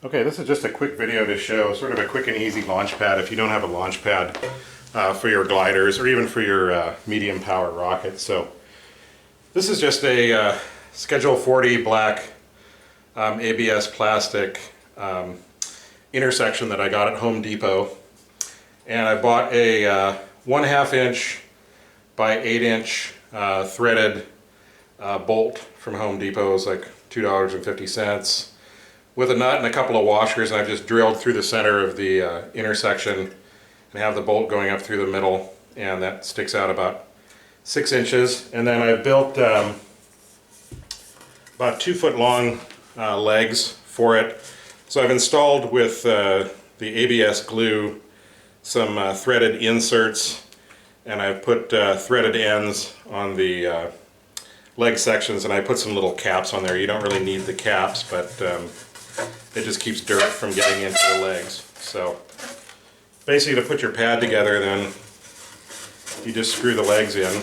Okay, this is just a quick video to show sort of a quick and easy launch pad if you don't have a launch pad for your gliders or even for your medium power rockets. So this is just a Schedule 40 black ABS plastic intersection that I got at Home Depot, and I bought a 1/2 inch by 8 inch threaded bolt from Home Depot. It was like $2.50 with a nut and a couple of washers, and I've just drilled through the center of the intersection and have the bolt going up through the middle, and that sticks out about 6 inches. And then I've built about 2 foot long legs for it. So I've installed with the ABS glue some threaded inserts, and I've put threaded ends on the leg sections, and I put some little caps on there. You don't really need the caps, but it just keeps dirt from getting into the legs. So basically, to put your pad together, then you just screw the legs in.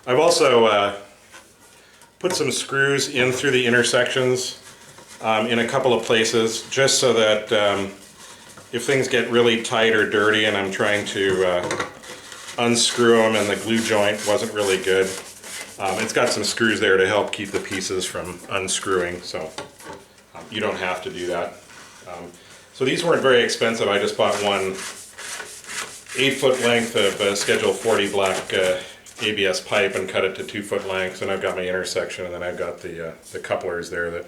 I've also put some screws in through the intersections in a couple of places, just so that if things get really tight or dirty and I'm trying to unscrew them and the glue joint wasn't really good, it's got some screws there to help keep the pieces from unscrewing, so you don't have to do that. So these weren't very expensive. I just bought one 8 foot length of Schedule 40 black ABS pipe and cut it to 2 foot lengths, and I've got my intersection, and then I've got the couplers there that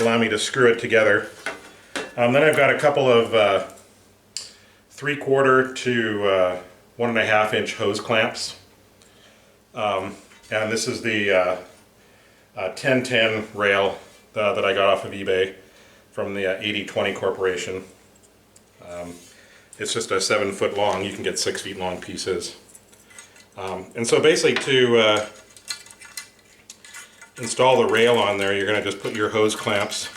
allow me to screw it together. Then I've got a couple of 3/4 to 1.5 inch hose clamps, and this is the 1010 rail that I got off of eBay from the 80/20 Corporation. It's just a 7 foot long. You can get 6 feet long pieces. And so basically, to install the rail on there, you're going to just put your hose clamps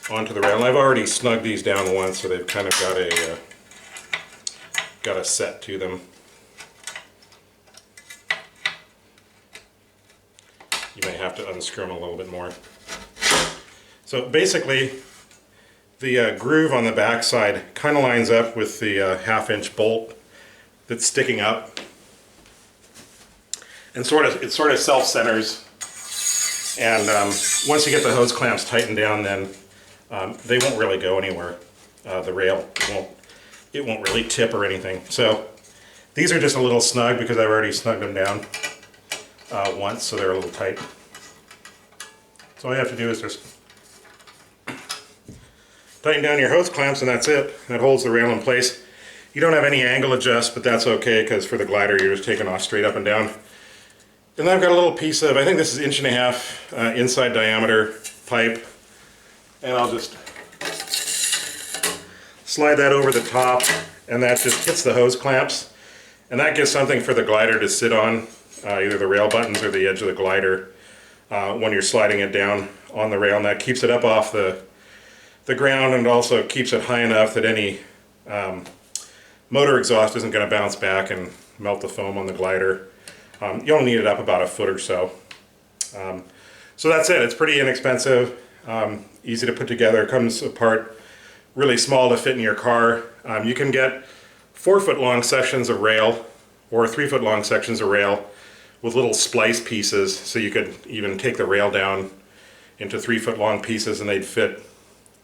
onto the rail. And I've already snugged these down once, so they've kind of got a set to them. You may have to unscrew them a little bit more. So basically, the groove on the back side kind of lines up with the 1/2 inch bolt that's sticking up, and it sort of self-centers. And once you get the hose clamps tightened down, then they won't really go anywhere. The rail won't really tip or anything. So these are just a little snug because I've already snugged them down once, so they're a little tight. So all you have to do is just tighten down your hose clamps, and that's it. That holds the rail in place. You don't have any angle adjust, but that's okay, because for the glider you're just taking off straight up and down. And then I've got a little piece of, I think this is 1.5 inch inside diameter pipe, and I'll just slide that over the top, and that just hits the hose clamps, and that gives something for the glider to sit on, either the rail buttons or the edge of the glider when you're sliding it down on the rail, and that keeps it up off the ground, and also keeps it high enough that any motor exhaust isn't going to bounce back and melt the foam on the glider. You only need it up about 1 foot or so. So that's it. It's pretty inexpensive, easy to put together. It comes apart really small to fit in your car. You can get 4 foot long sections of rail or 3 foot long sections of rail with little splice pieces, so you could even take the rail down into 3 foot long pieces, and they'd fit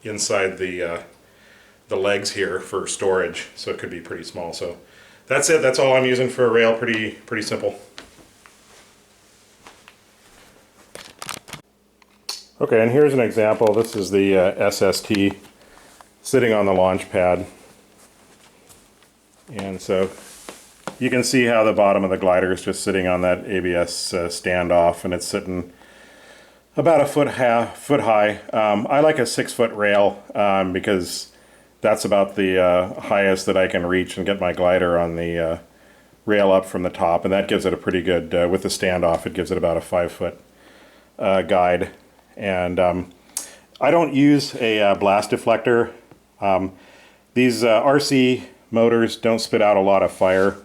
inside the legs here for storage, so it could be pretty small. So that's it. That's all I'm using for a rail. Pretty simple. Okay, and here's an example. This is the SST sitting on the launch pad, and so you can see how the bottom of the glider is just sitting on that ABS standoff, and it's sitting about 1.5 foot high. I like a 6 foot rail because that's about the highest that I can reach and get my glider on the rail up from the top, and that gives it a pretty good, with the standoff, it gives it about a 5 foot guide. And I don't use a blast deflector. These RC motors don't spit out a lot of fire.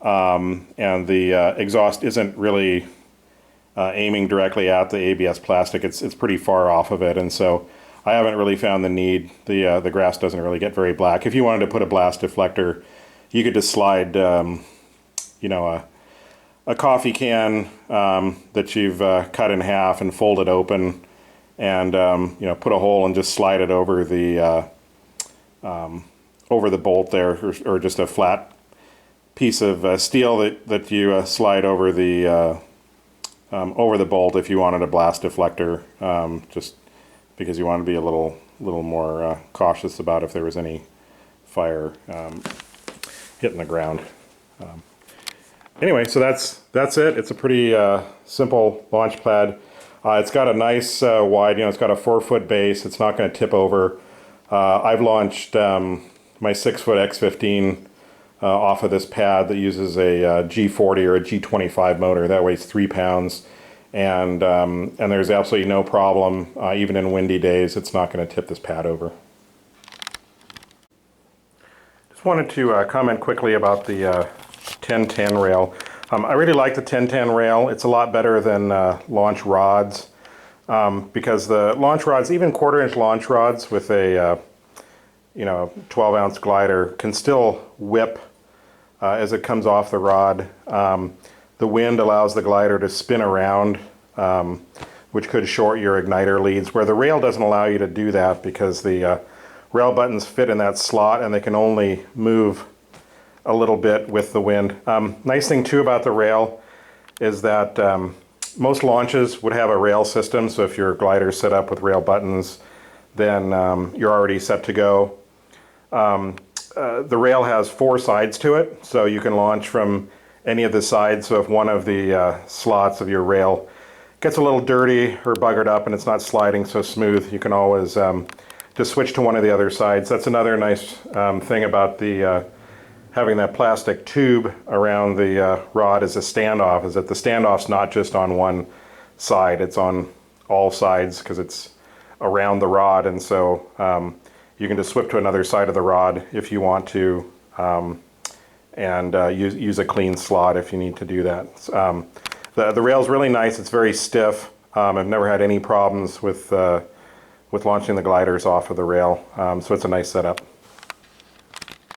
and the exhaust isn't really aiming directly at the ABS plastic. It's pretty far off of it, and so I haven't really found the need. The grass doesn't really get very black. If you wanted to put a blast deflector, you could just slide, you know, a coffee can that you've cut in half and fold it open, and you know, put a hole and just slide it over the bolt there, or just a flat piece of steel that you slide over the bolt if you wanted a blast deflector, just because you want to be a little more cautious about if there was any fire hitting the ground. Anyway, so that's it. It's a pretty simple launch pad. It's got a nice wide, you know, it's got a 4-foot base. It's not going to tip over. I've launched my 6-foot X15 off of this pad that uses a G40 or a G25 motor. That weighs 3 pounds, and there's absolutely no problem, even in windy days, it's not going to tip this pad over. Just wanted to comment quickly about the 1010 rail. I really like the 1010 rail. It's a lot better than launch rods, because the launch rods, even 1/4-inch launch rods with a you know, 12-ounce glider, can still whip as it comes off the rod. The wind allows the glider to spin around, which could short your igniter leads, where the rail doesn't allow you to do that, because the rail buttons fit in that slot and they can only move a little bit with the wind. Nice thing too about the rail is that most launches would have a rail system, so if your glider is set up with rail buttons, then you're already set to go. The rail has 4 sides to it, so you can launch from any of the sides. So if one of the slots of your rail gets a little dirty or buggered up and it's not sliding so smooth, you can always just switch to one of the other sides. That's another nice thing about the having that plastic tube around the rod as a standoff, is that the standoff's not just on one side, it's on all sides because it's around the rod, and so you can just swip to another side of the rod if you want to, and use a clean slot if you need to do that. The rail's really nice. It's very stiff. I've never had any problems with launching the gliders off of the rail, so it's a nice setup.